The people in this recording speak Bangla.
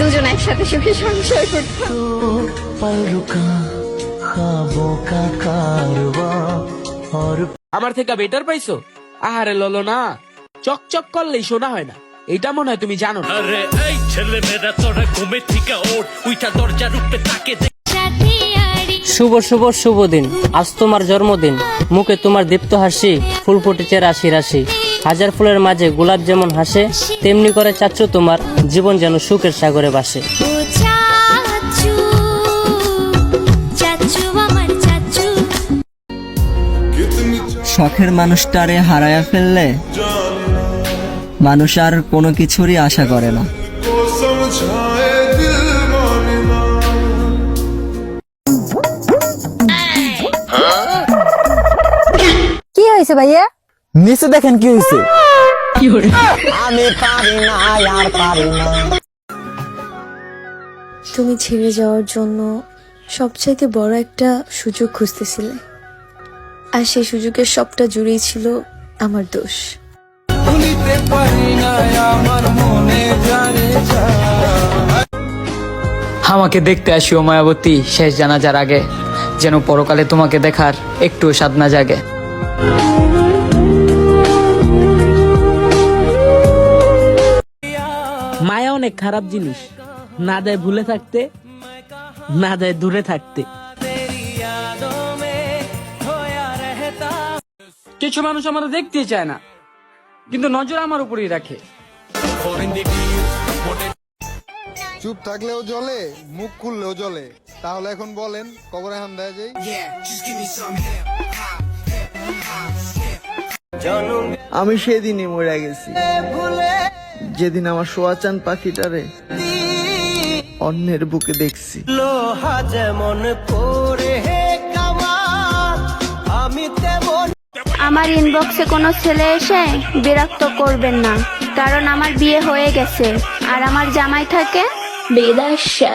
দুজন একসাথে সুখে সংসার করতাম। আমার থেকে বেটার পাইছো? আহারে ললো না, চকচক করলেই শোনা হয় না, এটা মনে হয় তুমি জানো না। আরে এই ছেলে মেয়েরা তোরা ঘুমে থেকে ওঠ, উইটা দরজার উপরে তাকে শুভ শুভ শুভ দিন, আজ তোমার জন্মদিন। মুখে তোমার দীপ্ত হাসি, ফুল ফুটেছে রাশি রাশি। হাজার ফুলের মাঝে গোলাপ যেমন হাসে, তেমনি করে চাচ্ছ তোমার জীবন যেন সুখের সাগরে ভাসে। শখের মানুষটারে হারায়া ফেললে মানুষ আর কোনো কিছুরই আশা করে না। কি হয়েছে ভাইয়া? নিচে দেখেন কি হয়েছে। আমি পারি না আর পারি না। তুমি ছেড়ে যাওয়ার জন্য সবচাইতে বড় একটা সুযোগ খুঁজতেছিলে, আর সেই সুযোগের সবটা জুড়েই ছিল আমার দোষ। আমাকে দেখতে আসিও মায়াবতী শেষ জানাজার আগে, যেন পরকালে তোমাকে দেখার একটু স্বাদ না জাগে। মায়া অনেক খারাপ জিনিস, না দেয় ভুলে থাকতে, না দেয় দূরে থাকতে। কিছু মানুষ আমাদের দেখতে চায় না, কিন্তু নজর আমার উপরেই রাখে। চুপ থাকলেও জ্বলে, মুখ খুললেও জ্বলে। তাহলে এখন বলেন কবরে হান দেয়া যায়? আমি সেদিনই মরে গেছি, যেদিন আমার সোয়াচান পাখিটারে অন্যের বুকে দেখছি। লোহা যেমন পরে আমি তেমন। আমার ইনবক্সে কোনো ছেলে এসে বিরক্ত করবেন না, কারণ আমার বিয়ে হয়ে গেছে আর আমার জামাই থাকে বিদেশে।